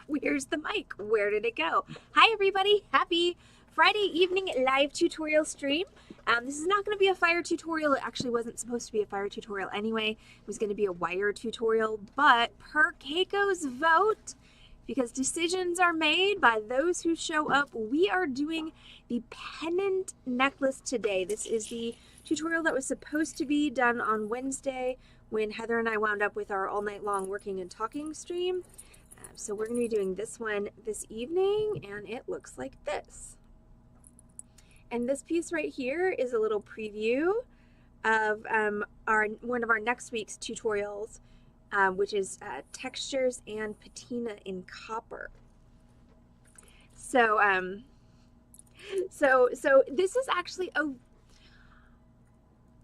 Where's the mic? Where did it go? Hi everybody, happy Friday evening live tutorial stream. This is not going to be a fire tutorial. It actually wasn't supposed to be a fire tutorial anyway. It was going to be a wire tutorial, but per Keiko's vote, because decisions are made by those who show up, we are doing the Pennant necklace today. This is the tutorial that was supposed to be done on Wednesday when Heather and I wound up with our all night long working and talking stream. So we're going to be doing this one this evening, and it looks like this. And this piece right here is a little preview of one of our next week's tutorials, which is textures and patina in copper. So this is actually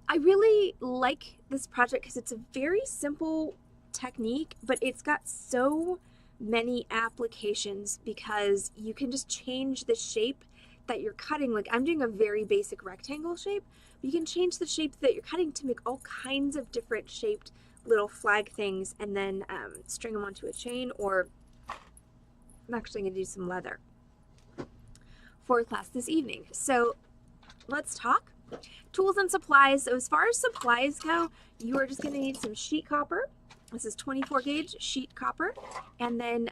I really like this project because it's a very simple technique, but it's got so many applications because you can just change the shape that you're cutting. Like I'm doing a very basic rectangle shape, but you can change the shape that you're cutting to make all kinds of different shaped little flag things and then string them onto a chain, or I'm actually going to do some leather for class this evening. So let's talk. Tools and supplies. So as far as supplies go, you are just going to need some sheet copper. This is 24 gauge sheet copper, and then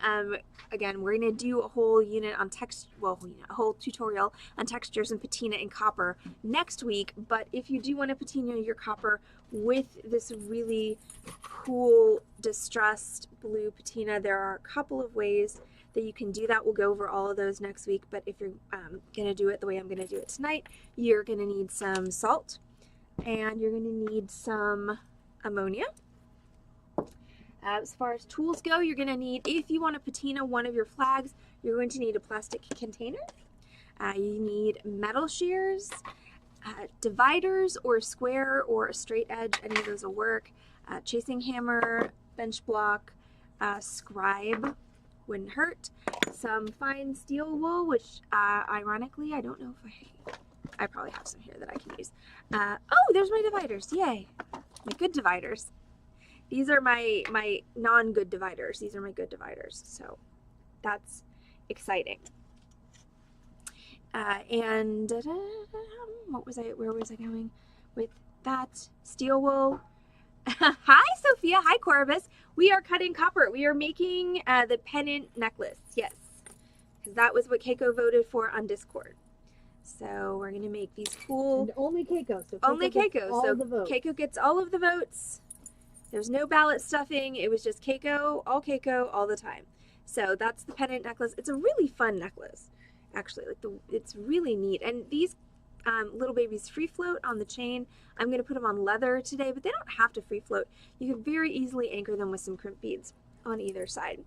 again we're going to do a whole unit on a whole tutorial on textures and patina in copper next week. But if you do want to patina your copper with this really cool distressed blue patina, there are a couple of ways that you can do that. We'll go over all of those next week, but if you're going to do it the way I'm going to do it tonight, you're going to need some salt and you're going to need some ammonia. As far as tools go, you're going to need, if you want to patina one of your flags, you're going to need a plastic container. You need metal shears, dividers, or a square or a straight edge, any of those will work. Chasing hammer, bench block, scribe, wouldn't hurt. Some fine steel wool, which ironically, I don't know if I probably have some here that I can use. Oh, there's my dividers, yay, my good dividers. These are my non-good dividers. These are my good dividers. So that's exciting. And where was I going with that? Steel wool. Hi, Sophia. Hi, Corvus. We are cutting copper. We are making the Pennant necklace. Yes, because that was what Keiko voted for on Discord. So we're going to make these cool. And only Keiko. So only Keiko. So Keiko gets all of the votes. There's no ballot stuffing. It was just Keiko all the time. So that's the Pennant necklace. It's a really fun necklace, actually. It's really neat. And these little babies free float on the chain. I'm going to put them on leather today, but they don't have to free float. You can very easily anchor them with some crimp beads on either side.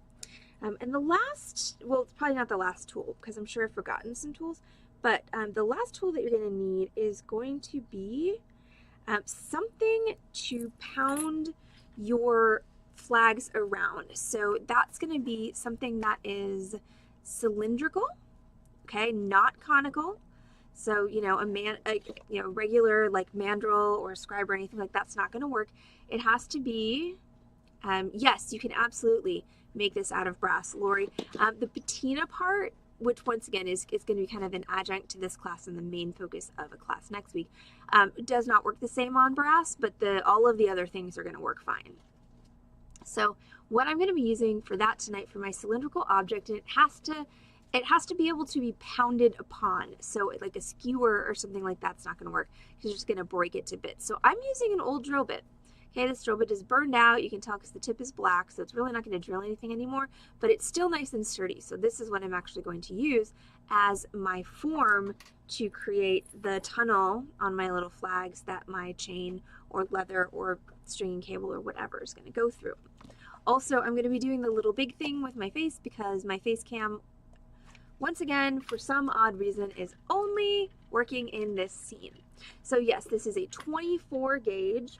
And the last, well, it's probably not the last tool because I'm sure I've forgotten some tools, but the last tool that you're going to need is going to be something to pound your flags around. So that's going to be something that is cylindrical, okay, not conical. So a regular like mandrel or scribe or anything like that's not going to work. It has to be yes, you can absolutely make this out of brass, Lori. The patina part, which once again is going to be kind of an adjunct to this class and the main focus of a class next week, does not work the same on brass, but all of the other things are going to work fine. So what I'm going to be using for that tonight for my cylindrical object, and it has to be able to be pounded upon. So like a skewer or something like that's not going to work because you're just going to break it to bits. So I'm using an old drill bit. Okay, this drill bit is burned out. You can tell because the tip is black, so it's really not going to drill anything anymore, but it's still nice and sturdy. So this is what I'm actually going to use as my form to create the tunnel on my little flags that my chain or leather or stringing cable or whatever is going to go through. Also, I'm going to be doing the little big thing with my face because my face cam, once again, for some odd reason, is only working in this scene. So yes, this is a 24 gauge.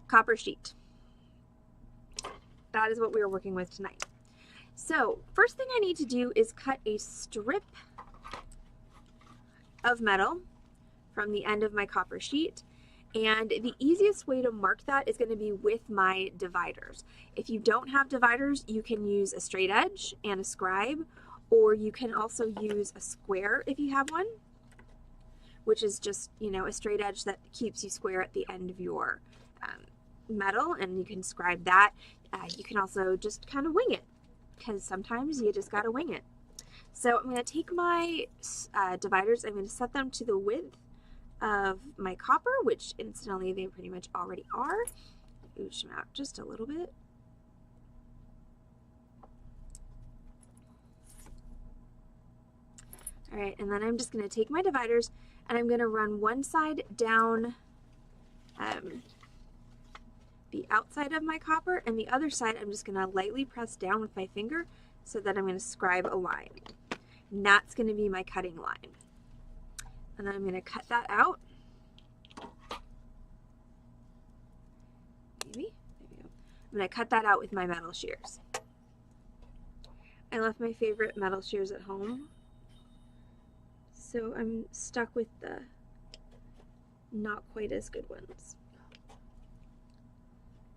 Copper sheet. That is what we are working with tonight. So first thing I need to do is cut a strip of metal from the end of my copper sheet. And the easiest way to mark that is going to be with my dividers. If you don't have dividers, you can use a straight edge and a scribe, or you can also use a square if you have one, which is just, you know, a straight edge that keeps you square at the end of your metal, and you can scribe that. You can also just kind of wing it, because sometimes you just got to wing it. So I'm going to take my dividers, I'm going to set them to the width of my copper, which incidentally they pretty much already are. Ooch them out just a little bit. All right, and then I'm just going to take my dividers and I'm going to run one side down the outside of my copper, and the other side I'm just going to lightly press down with my finger so that I'm going to scribe a line. And that's going to be my cutting line. And then I'm going to cut that out. Maybe. I'm going to cut that out with my metal shears. I left my favorite metal shears at home, so I'm stuck with the not quite as good ones.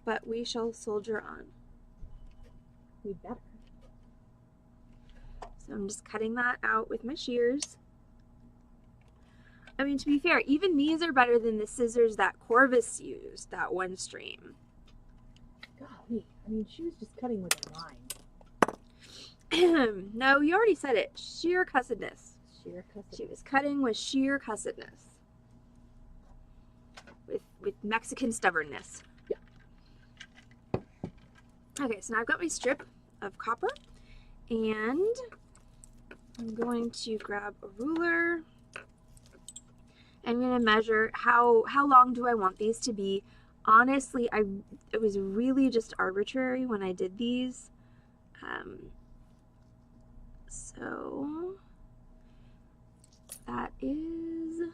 But we shall soldier on. We better. So I'm just cutting that out with my shears. I mean, to be fair, even these are better than the scissors that Corvus used, that one stream. Golly, I mean, she was just cutting with a line. No, you already said it. Sheer cussedness. Sheer cussedness. She was cutting with sheer cussedness. With Mexican stubbornness. Yeah. Okay, so now I've got my strip of copper, and I'm going to grab a ruler. I'm going to measure how long do I want these to be. Honestly, it was really just arbitrary when I did these. So that is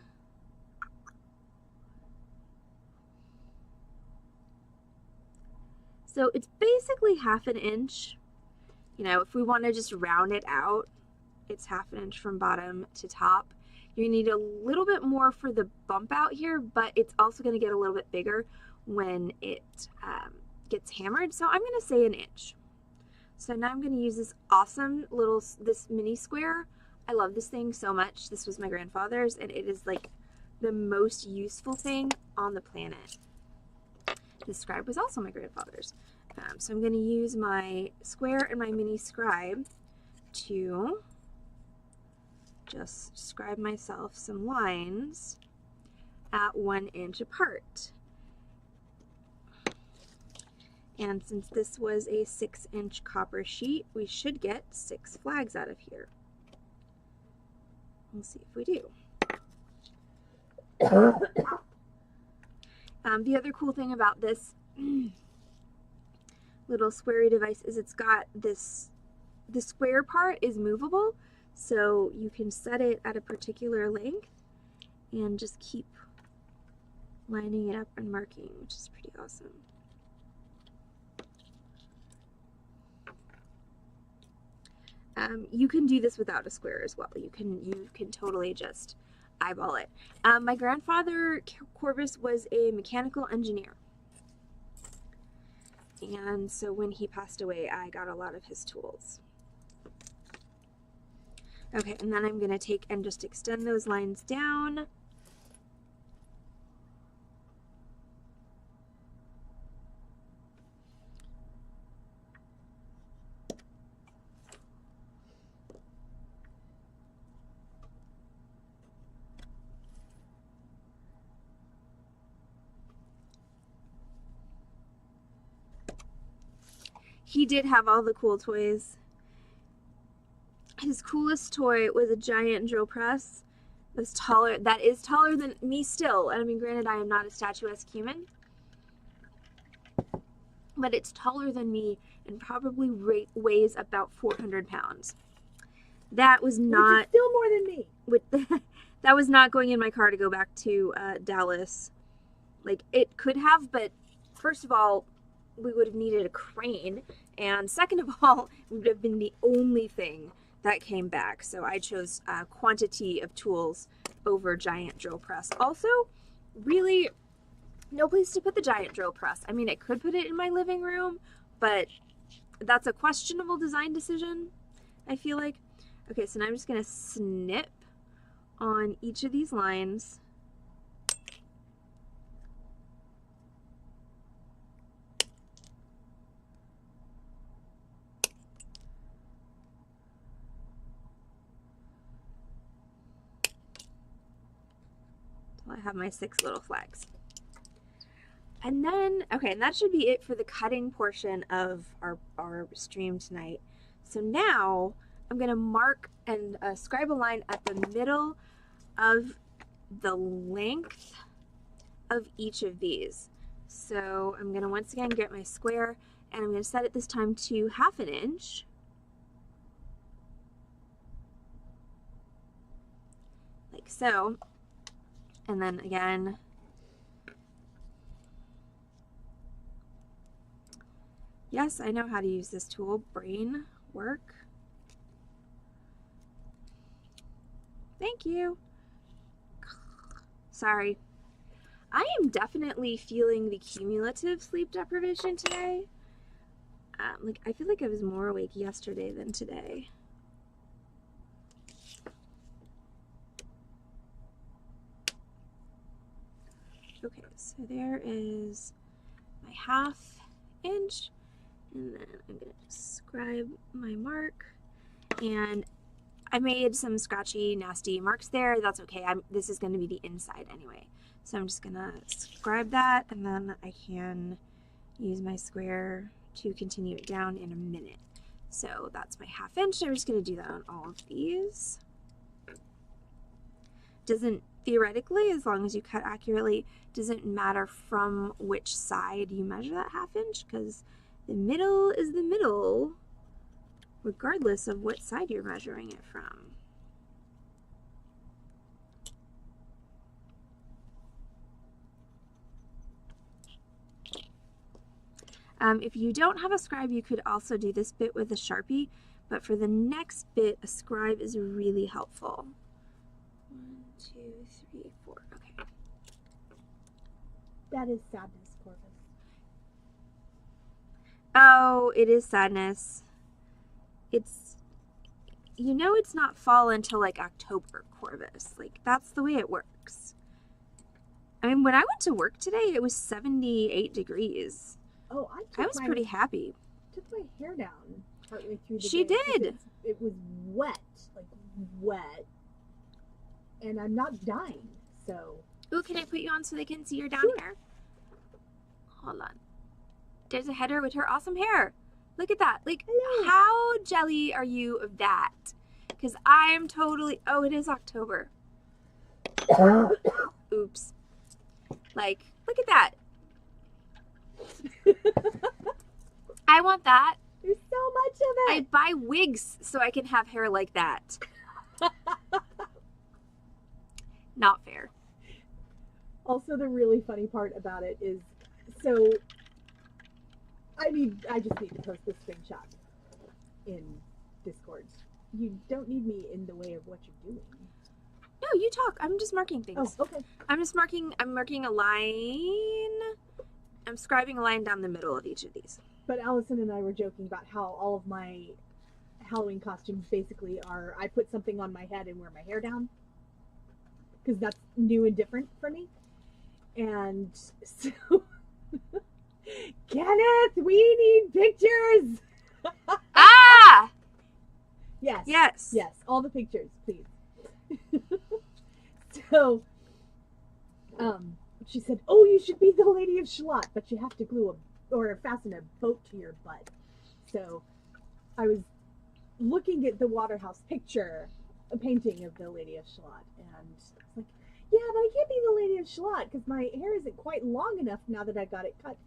so it's basically half an inch. You know, if we want to just round it out, it's half an inch from bottom to top. You need a little bit more for the bump out here, but it's also going to get a little bit bigger when it gets hammered. So I'm going to say an inch. So now I'm going to use this awesome this mini square. I love this thing so much. This was my grandfather's, and it is like the most useful thing on the planet. This scribe was also my grandfather's. So I'm going to use my square and my mini scribe to just scribe myself some lines at 1 inch apart. And since this was a 6-inch copper sheet, we should get 6 flags out of here. We'll see if we do. The other cool thing about this little squarey device is it's got this, the square part is movable, so you can set it at a particular length and just keep lining it up and marking, which is pretty awesome. You can do this without a square as well. You can totally just eyeball it. My grandfather, Corvus, was a mechanical engineer. And so when he passed away, I got a lot of his tools. Okay, and then I'm going to take and just extend those lines down. He did have all the cool toys. His coolest toy was a giant drill press. It was taller. That is taller than me still. And I mean, granted, I am not a statuesque human, but it's taller than me and probably weighs about 400 pounds. That was not... Which is still more than me. That was not going in my car to go back to Dallas. Like, it could have, but first of all, we would have needed a crane, and second of all, it would have been the only thing that came back. So I chose quantity of tools over giant drill press. Also, really no place to put the giant drill press. I mean, I could put it in my living room, but that's a questionable design decision, I feel like. Okay, so now I'm just gonna snip on each of these lines. I have my 6 little flags. And then, okay, and that should be it for the cutting portion of our stream tonight. So now I'm going to mark and scribe a line at the middle of the length of each of these. So I'm going to once again get my square, and I'm going to set it this time to 1/2 inch. Like so. And then again, yes, I know how to use this tool. Brain work. Thank you. Sorry. I am definitely feeling the cumulative sleep deprivation today. Like, I feel like I was more awake yesterday than today. Okay, so there is my 1/2 inch, and then I'm going to scribe my mark, and I made some scratchy, nasty marks there. That's okay. This is going to be the inside anyway. So I'm just going to scribe that, and then I can use my square to continue it down in a minute. So that's my 1/2 inch. I'm just going to do that on all of these. Doesn't, theoretically, as long as you cut accurately, doesn't matter from which side you measure that 1/2 inch, because the middle is the middle, regardless of what side you're measuring it from. If you don't have a scribe, you could also do this bit with a Sharpie, but for the next bit, a scribe is really helpful. 1, 2, 3, 4. Okay. That is sadness, Corvus. Oh, it is sadness. It's, you know, it's not fall until like October, Corvus. Like, that's the way it works. I mean, when I went to work today, it was 78 degrees. Oh, I was pretty happy. Took my hair down partway through the day. She did. It was wet, like wet, and I'm not dying, so. Ooh, can I put you on so they can see your down hair? Hold on. There's a header with her awesome hair. Look at that. Like, hello. How jelly are you of that? Because I'm totally, oh, it is October. Oops. Like, look at that. I want that. There's so much of it. I buy wigs so I can have hair like that. Not fair. Also, the really funny part about it is, so, I just need to post this screenshot in Discord. You don't need me in the way of what you're doing. No, you talk. I'm just marking things. Oh, okay. I'm marking a line. I'm scribing a line down the middle of each of these. But Allison and I were joking about how all of my Halloween costumes basically are, I put something on my head and wear my hair down. Because that's new and different for me. And so, Kenneth, we need pictures! Ah! Yes. Yes. Yes, all the pictures, please. So, she said, oh, you should be the Lady of Shalott, but you have to glue or fasten a boat to your butt. So, I was looking at the Waterhouse picture, a painting of the Lady of Shalott, and I was like, yeah, but I can't be the Lady of Shalott because my hair isn't quite long enough now that I got it cut.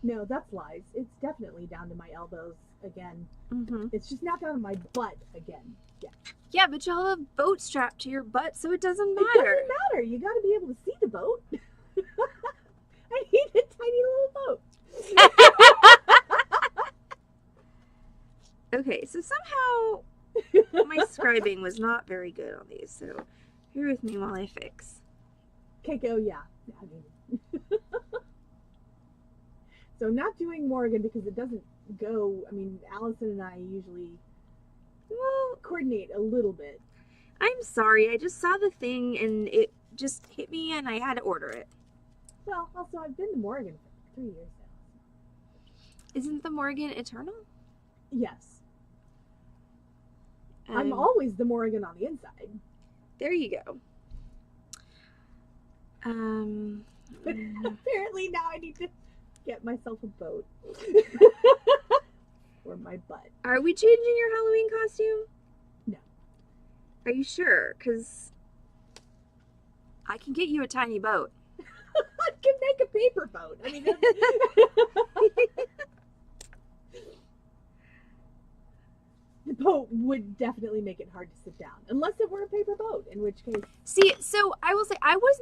No, that's lies. It's definitely down to my elbows again. Mm-hmm. It's just not down to my butt again. Yeah. Yeah, but you'll have a boat strapped to your butt, so it doesn't matter. It doesn't matter. You got to be able to see the boat. I need a tiny little boat. so somehow my scribing was not very good on these, so bear with me while I fix. Keiko, yeah. I mean, so I'm not doing Morgan because it doesn't go. I mean, Allison and I usually coordinate a little bit. I'm sorry, I just saw the thing and it just hit me and I had to order it. Well, also, I've been to Morgan for 3 years now. Isn't the Morgan eternal? Yes. I'm always the Morgan on the inside. There you go. Apparently now I need to get myself a boat. Or my butt. Are we changing your Halloween costume? No. Are you sure? Because I can get you a tiny boat. I can make a paper boat. I mean, the boat would definitely make it hard to sit down, unless it were a paper boat, in which case. See, so I will say I was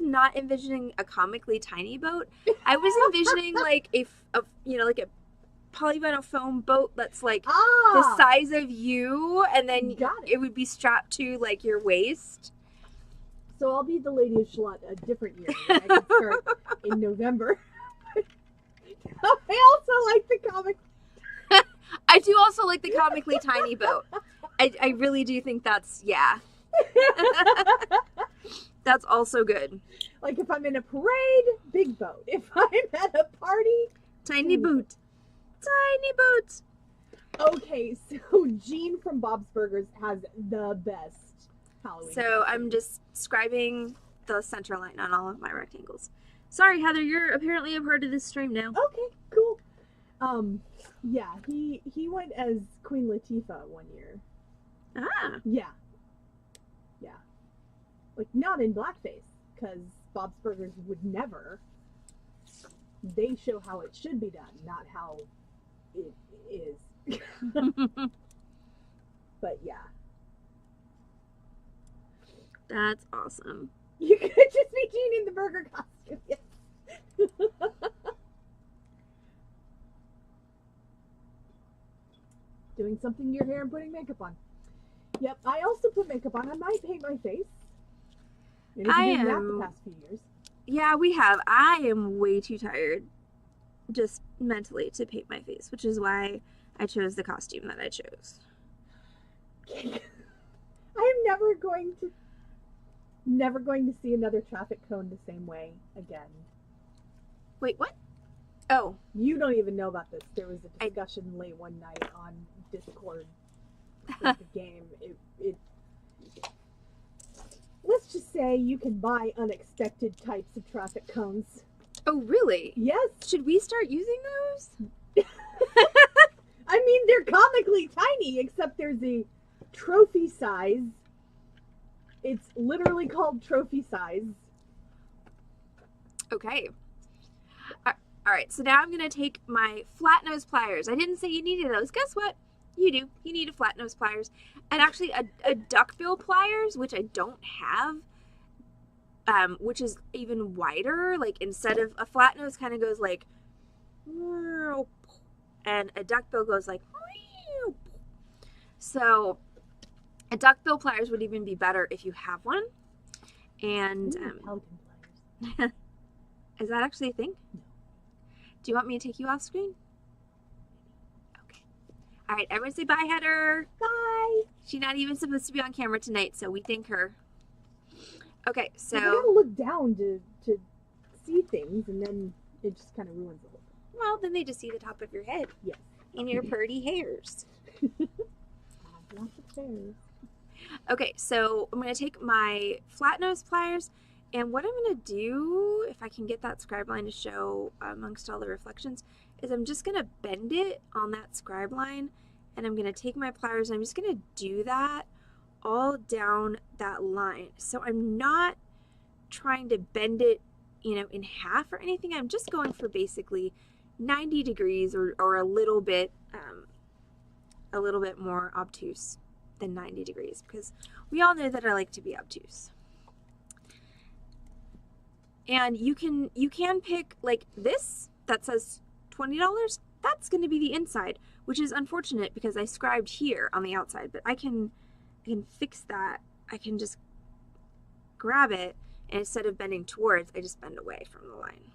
not envisioning a comically tiny boat. I was envisioning like a like a polyvinyl foam boat that's like the size of you, and then it would be strapped to like your waist. So I'll be the Lady of Shalott a different year. I can start in November. I also like the comic. I do also like the comically tiny boat. I really do think that's, yeah. That's also good. Like if I'm in a parade, big boat. If I'm at a party, tiny boat. Tiny boat. Okay, so Jean from Bob's Burgers has the best Halloween. So I'm just scribing the center line on all of my rectangles. Sorry, Heather, you're apparently a part of this stream now. Okay, cool. Yeah, he went as Queen Latifah one year. Ah. Yeah. Yeah. Like, not in blackface, because Bob's Burgers would never. They show how it should be done, not how it is. But yeah. That's awesome. You could just be Jean in the burger costume. Yes. Doing something in your hair and putting makeup on. Yep, I also put makeup on. I might paint my face. I am that the past few years. Yeah, we have. I am way too tired, just mentally, to paint my face, which is why I chose the costume that I chose. I am never going to see another traffic cone the same way again. Wait, what? Oh. You don't even know about this. There was a discussion late one night on Discord for the game. Let's just say you can buy unexpected types of traffic cones. Oh, really? Yes. Should we start using those? I mean, they're comically tiny, except there's a trophy size. It's literally called trophy size. Okay. All right, so now I'm going to take my flat nose pliers. I didn't say you needed those. Guess what? You do. You need a flat nose pliers. And actually a duckbill pliers, which I don't have, which is even wider. Like instead of a flat nose kind of goes like, and a duckbill goes like, so a duckbill pliers would even be better if you have one. And pelican pliers. Is that actually a thing? No. Do you want me to take you off screen? Okay. All right, everyone say bye, Heather. Bye. She's not even supposed to be on camera tonight, so we thank her. Okay, so... You gotta look down to see things, and then it just kind of ruins the whole thing. Well, then they just see the top of your head. Yes. And your pretty hairs. Lots of hairs. Okay, so I'm going to take my flat nose pliers, and what I'm going to do, if I can get that scribe line to show amongst all the reflections, is I'm just going to bend it on that scribe line, and I'm going to take my pliers, and I'm just going to do that all down that line. So I'm not trying to bend it, in half or anything. I'm just going for basically 90 degrees or a little bit more obtuse than 90 degrees, because we all know that I like to be obtuse. And you can pick like this that says $20, that's going to be the inside, which is unfortunate because I scribed here on the outside, but I can fix that. I can just grab it, and instead of bending towards, I just bend away from the line.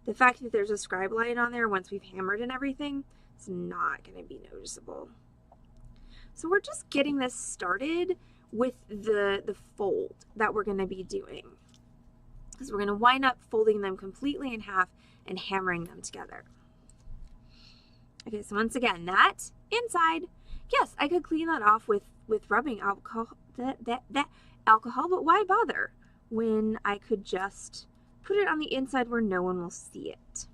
The fact that there's a scribe line on there once we've hammered and everything, it's not going to be noticeable. So we're just getting this started with the fold that we're going to be doing. Because we're going to wind up folding them completely in half and hammering them together. Okay, so once again, that inside, yes, I could clean that off with rubbing alcohol, that alcohol, but why bother when I could just put it on the inside where no one will see it.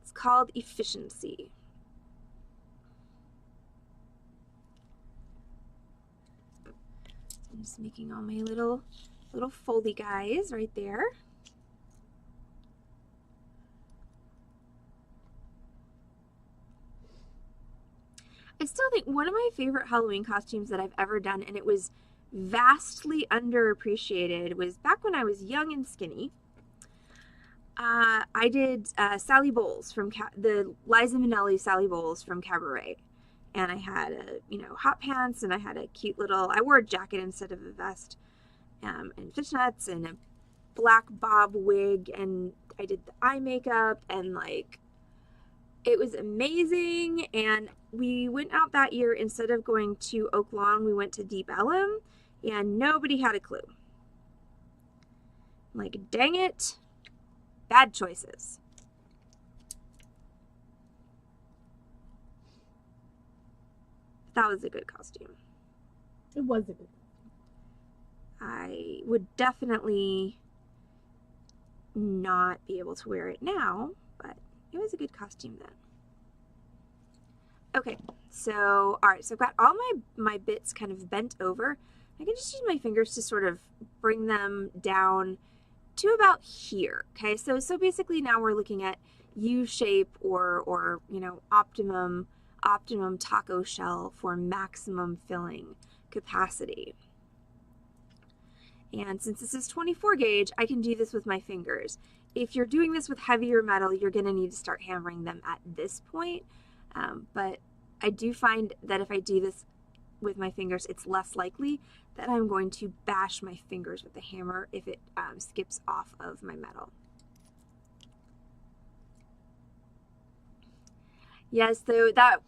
It's called efficiency. I'm just making all my little foldy guys right there. I still think one of my favorite Halloween costumes that I've ever done, and it was vastly underappreciated, was back when I was young and skinny. I did Sally Bowles from the Liza Minnelli Sally Bowles from Cabaret, and I had hot pants, and I had a cute little, I wore a jacket instead of a vest, and fishnets and a black bob wig, and I did the eye makeup, and like, it was amazing. And we went out that year, instead of going to Oak Lawn, we went to Deep Ellum, and nobody had a clue. I'm like, dang it, bad choices. That was a good costume. It was a good costume. I would definitely not be able to wear it now, but it was a good costume then. Okay, so, all right, so I've got all my bits kind of bent over. I can just use my fingers to sort of bring them down to about here. Okay, so basically now we're looking at U shape or optimum taco shell for maximum filling capacity. And since this is 24 gauge, I can do this with my fingers. If you're doing this with heavier metal, you're going to need to start hammering them at this point. But I do find that if I do this with my fingers, it's less likely that I'm going to bash my fingers with the hammer if it skips off of my metal. Yes, so that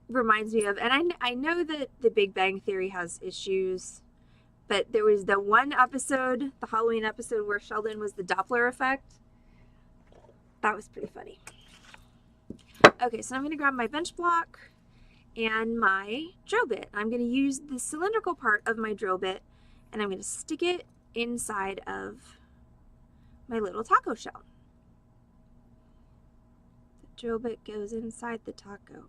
reminds me of, and I know that the Big Bang Theory has issues, but there was the one episode, the Halloween episode, where Sheldon was the Doppler effect. That was pretty funny. Okay, so I'm going to grab my bench block and my drill bit. I'm going to use the cylindrical part of my drill bit, and I'm going to stick it inside of my little taco shell. The drill bit goes inside the taco.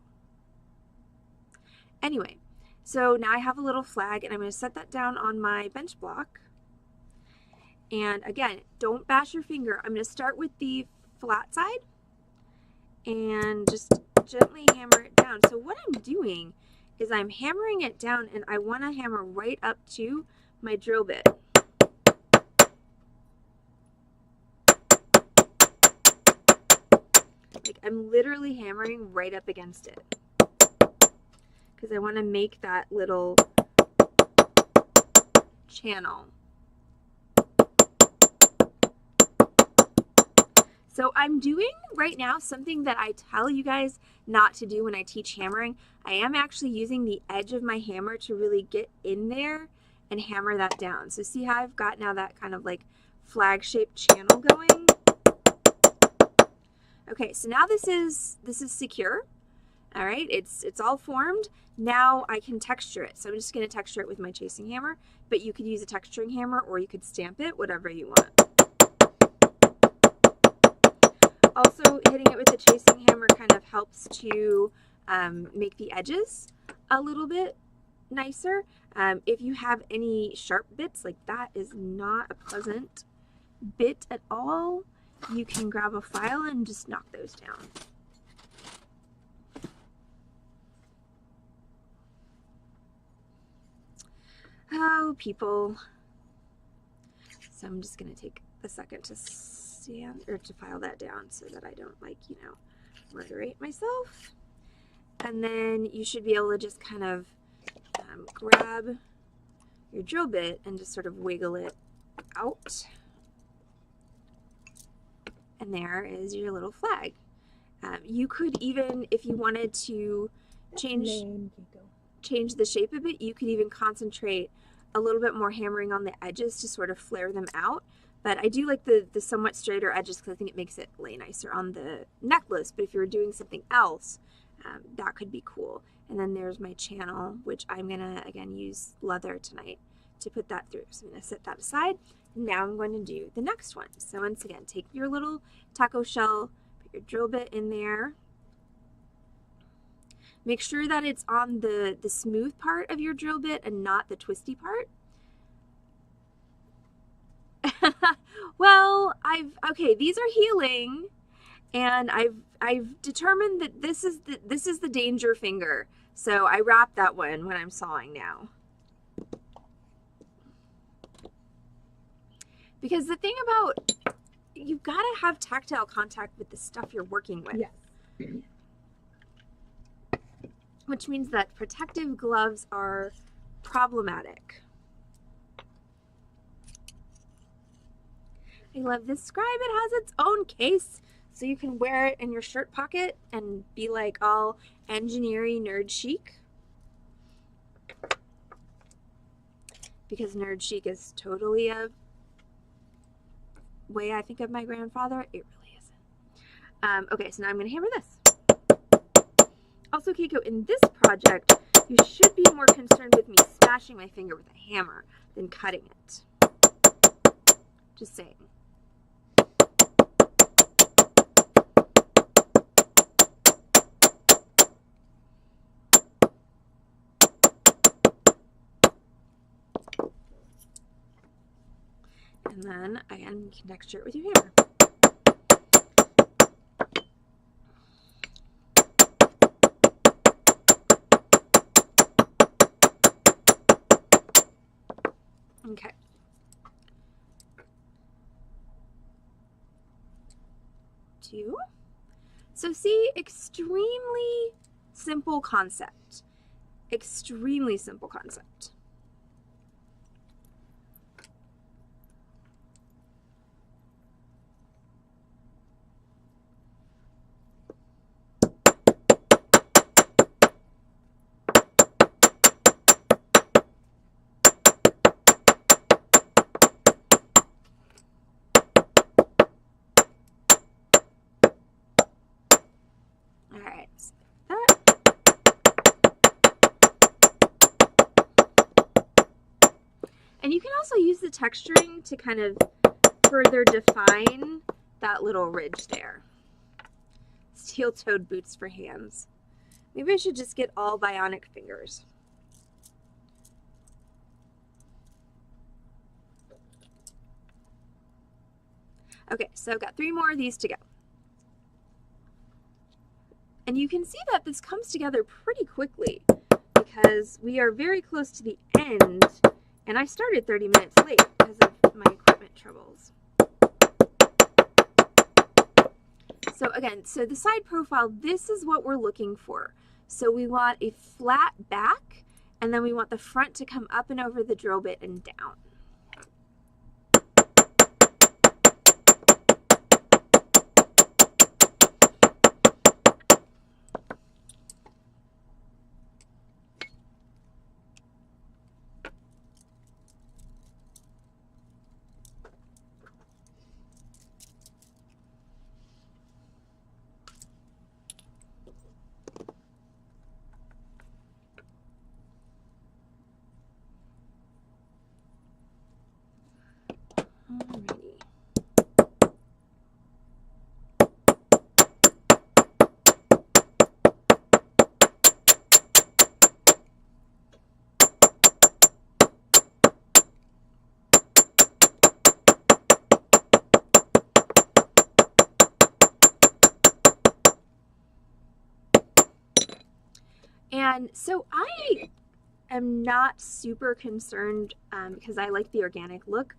Anyway, so now I have a little flag, and I'm going to set that down on my bench block. And again, don't bash your finger. I'm going to start with the flat side and just gently hammer it down. So what I'm doing is I'm hammering it down, and I want to hammer right up to my drill bit. Like, I'm literally hammering right up against it because I want to make that little channel. So I'm doing right now something that I tell you guys not to do when I teach hammering. I am actually using the edge of my hammer to really get in there and hammer that down. So see how I've got now that kind of like flag-shaped channel going? Okay, so now this is secure. All right, it's all formed. Now I can texture it. So I'm just going to texture it with my chasing hammer, but you could use a texturing hammer or you could stamp it, whatever you want. Also, hitting it with the chasing hammer kind of helps to make the edges a little bit nicer. If you have any sharp bits, like that is not a pleasant bit at all, you can grab a file and just knock those down. Oh, people. So I'm just going to take a second to stand or to file that down so that I don't, like, you know, murderate myself. And then you should be able to just kind of grab your drill bit and just sort of wiggle it out. And there is your little flag. You could even, if you wanted to change the shape of it, you could even concentrate a little bit more hammering on the edges to sort of flare them out. But I do like the somewhat straighter edges because I think it makes it lay nicer on the necklace. But if you were doing something else, that could be cool. And then there's my channel, which I'm gonna, again, use leather tonight to put that through. So I'm gonna set that aside. Now I'm going to do the next one. So once again, take your little taco shell, put your drill bit in there. Make sure that it's on the smooth part of your drill bit and not the twisty part. Well, okay, these are healing, and I've determined that this is the danger finger. So I wrap that one when I'm sawing now. Because the thing about, you've got to have tactile contact with the stuff you're working with. Yes. Which means that protective gloves are problematic. I love this scribe. It has its own case, so you can wear it in your shirt pocket and be like all engineering nerd chic. Because nerd chic is totally a way I think of my grandfather. It really isn't. Okay, so now I'm going to hammer this. Also, Keiko, in this project, you should be more concerned with me smashing my finger with a hammer than cutting it. Just saying. And then, again, you can texture it with your hammer. Okay. Two. So see, extremely simple concept. Extremely simple concept. Alright, so that. And you can also use the texturing to kind of further define that little ridge there. Steel-toed boots for hands. Maybe I should just get all bionic fingers. Okay, so I've got 3 more of these to go. And you can see that this comes together pretty quickly because we are very close to the end, and I started 30 minutes late because of my equipment troubles. So again, so the side profile, this is what we're looking for. So we want a flat back, and then we want the front to come up and over the drill bit and down. Alrighty. And so I am not super concerned because I like the organic look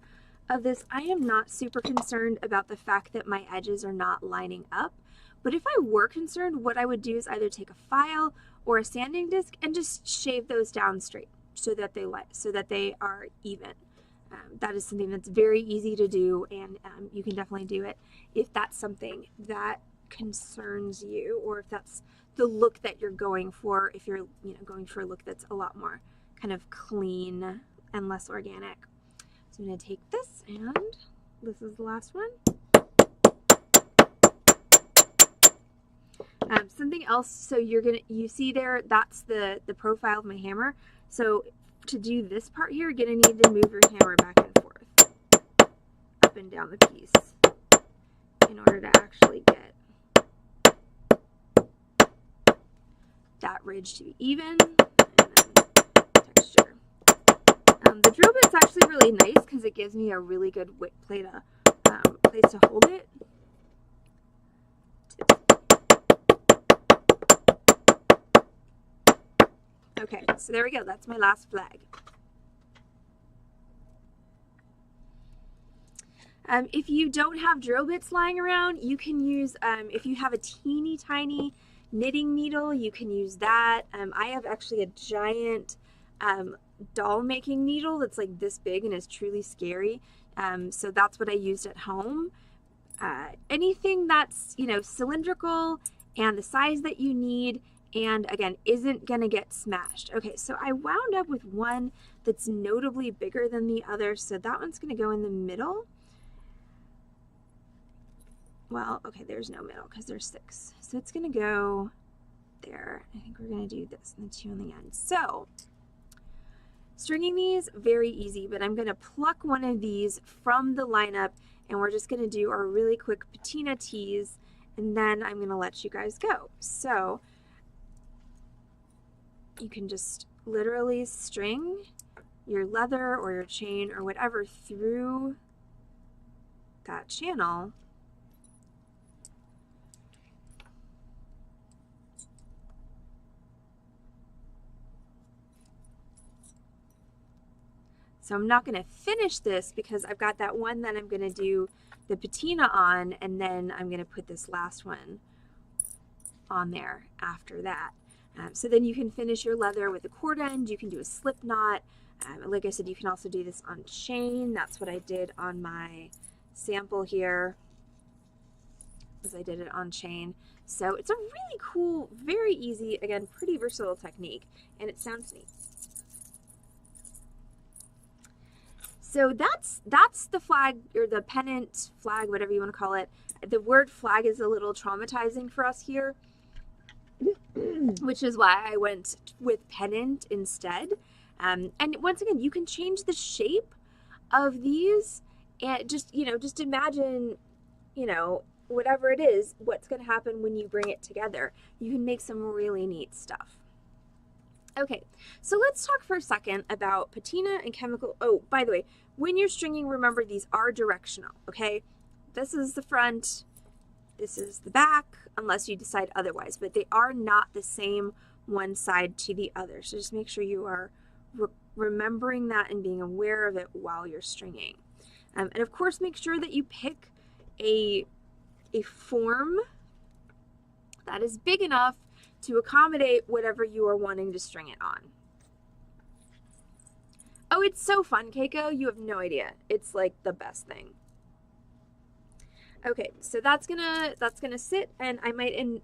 of this, I am not super concerned about the fact that my edges are not lining up. But if I were concerned, what I would do is either take a file or a sanding disc and just shave those down straight so that they are even. That is something that's very easy to do, and you can definitely do it if that's something that concerns you, or if that's the look that you're going for, if you're going for a look that's a lot more kind of clean and less organic. So I'm going to take this, and this is the last one. Something else, so you see there, that's the profile of my hammer. So to do this part here, you're going to need to move your hammer back and forth, up and down the piece, in order to actually get that ridge to be even, and then texture. The drill bit's actually really nice because it gives me a really good place to hold it. Okay, so there we go. That's my last flag. If you don't have drill bits lying around, you can use, if you have a teeny tiny knitting needle, you can use that. I have actually a giant doll making needle that's like this big and is truly scary. So that's what I used at home. Anything that's, cylindrical and the size that you need, and again, isn't going to get smashed. Okay, so I wound up with one that's notably bigger than the other, so that one's going to go in the middle. Well, okay, there's no middle because there's 6. So it's going to go there. I think we're going to do this and the 2 on the end. So stringing these, very easy, but I'm going to pluck one of these from the lineup, and we're just going to do our really quick patina tease, and then I'm going to let you guys go. So you can just literally string your leather or your chain or whatever through that channel. So I'm not going to finish this because I've got that one that I'm going to do the patina on, and then I'm going to put this last one on there after that. So then you can finish your leather with a cord end. You can do a slip knot. Like I said, you can also do this on chain. That's what I did on my sample here, as I did it on chain. So it's a really cool, very easy, again, pretty versatile technique, and it sounds neat. So that's the flag, or the pennant flag, whatever you want to call it. The word flag is a little traumatizing for us here, which is why I went with pennant instead. And once again, you can change the shape of these, and just imagine, whatever it is, what's going to happen when you bring it together. You can make some really neat stuff. Okay, so let's talk for a second about patina and chemical. Oh, by the way, when you're stringing, remember these are directional, okay? This is the front, this is the back, unless you decide otherwise, but they are not the same one side to the other. So just make sure you are remembering that and being aware of it while you're stringing. And of course, make sure that you pick a form that is big enough to accommodate whatever you are wanting to string it on. Oh, it's so fun, Keiko. You have no idea. It's like the best thing. Okay, so that's gonna sit, and I might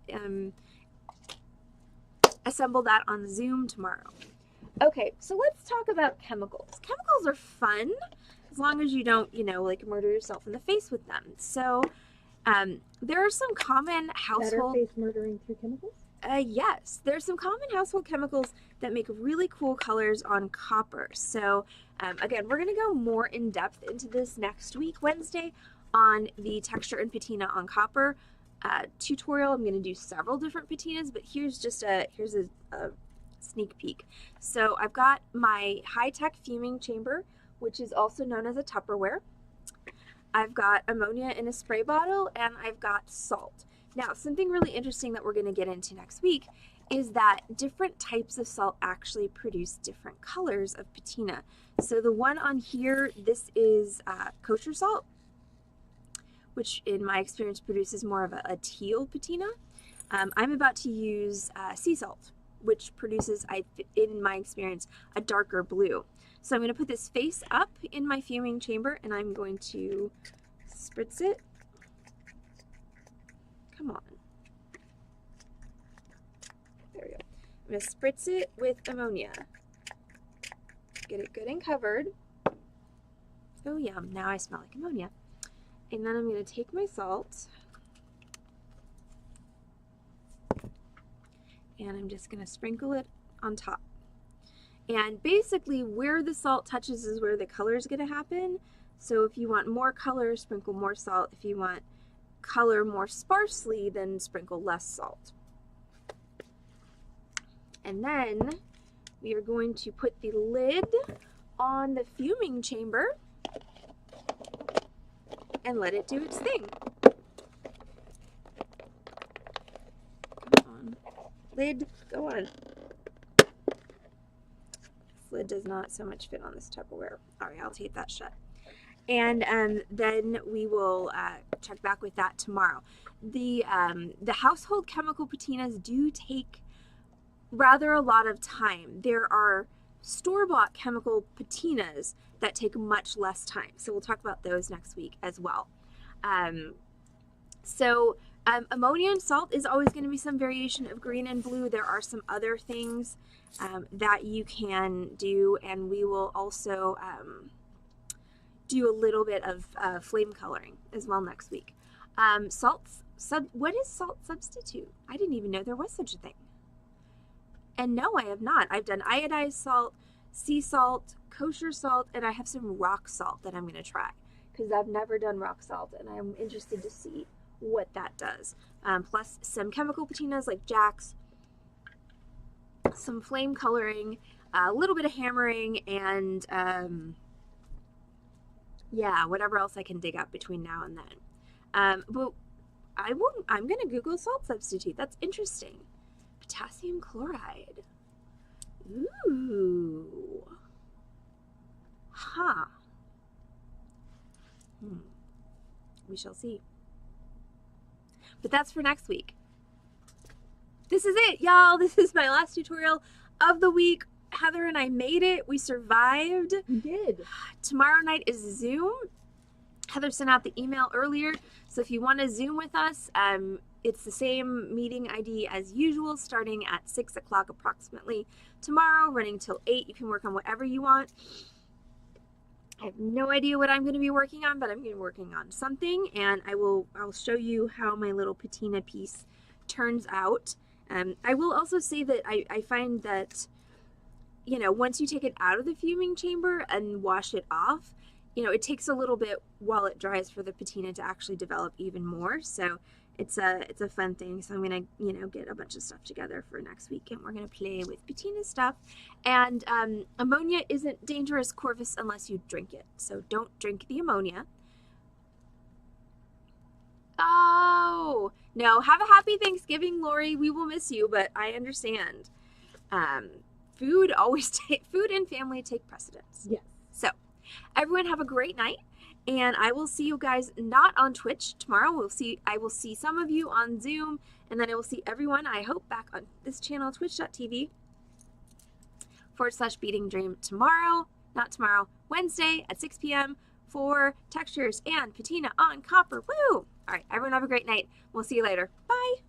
assemble that on Zoom tomorrow. Okay, so let's talk about chemicals. Chemicals are fun as long as you don't, like murder yourself in the face with them. So there are some common household... Better face murdering through chemicals? Yes, there's some common household chemicals that make really cool colors on copper. So again, we're going to go more in depth into this next week, Wednesday, on the texture and patina on copper tutorial. I'm going to do several different patinas, but here's a sneak peek. So I've got my high-tech fuming chamber, which is also known as a Tupperware. I've got ammonia in a spray bottle, and I've got salt. Now, something really interesting that we're going to get into next week is that different types of salt actually produce different colors of patina. So the one on here, this is kosher salt, which in my experience produces more of a teal patina. I'm about to use sea salt, which produces, in my experience, a darker blue. So I'm going to put this face up in my fuming chamber, and I'm going to spritz it. Come on. There we go. I'm going to spritz it with ammonia. Get it good and covered. Oh, yum. Now I smell like ammonia. And then I'm going to take my salt, and I'm just going to sprinkle it on top. And basically where the salt touches is where the color is going to happen. So if you want more color, sprinkle more salt. If you want color more sparsely, then sprinkle less salt. And then we are going to put the lid on the fuming chamber and let it do its thing. Come on. Lid, go on. Lid does not so much fit on this Tupperware. All right, I'll tape that shut. And then we will check back with that tomorrow. The household chemical patinas do take rather a lot of time. There are store-bought chemical patinas that take much less time. So we'll talk about those next week as well. Ammonia and salt is always going to be some variation of green and blue. There are some other things that you can do, and we will also do a little bit of flame coloring as well next week. What is salt substitute? I didn't even know there was such a thing. And no, I have not. I've done iodized salt, sea salt, kosher salt, and I have some rock salt that I'm going to try because I've never done rock salt, and I'm interested to see what that does. Plus some chemical patinas like Jack's, some flame coloring, a little bit of hammering, and yeah, whatever else I can dig up between now and then. But I'm going to Google salt substitute. That's interesting. Potassium chloride. Ooh. Huh. We shall see. But that's for next week. This is it, y'all. This is my last tutorial of the week. Heather and I made it. We survived. We did. Tomorrow night is Zoom. Heather sent out the email earlier. So if you want to Zoom with us, it's the same meeting ID as usual, starting at 6 o'clock approximately tomorrow, running till 8. You can work on whatever you want. I have no idea what I'm going to be working on, but I'm going to be working on something, and I'll show you how my little patina piece turns out. I will also say that I find that, you know, once you take it out of the fuming chamber and wash it off, you know, it takes a little bit while it dries for the patina to actually develop even more. So it's a fun thing. So I'm gonna, you know, get a bunch of stuff together for next week, and we're gonna play with patina stuff. And ammonia isn't dangerous, Corvus, unless you drink it. So don't drink the ammonia. Oh no! Have a happy Thanksgiving, Lori. We will miss you, but I understand. Food and family take precedence. Yes. So everyone have a great night. And I will see you guys not on Twitch tomorrow. I will see some of you on Zoom, and then I will see everyone, I hope, back on this channel, twitch.tv/Beading Dream tomorrow, not tomorrow, Wednesday at 6 p.m. for textures and patina on copper. Woo! All right, everyone have a great night. We'll see you later. Bye.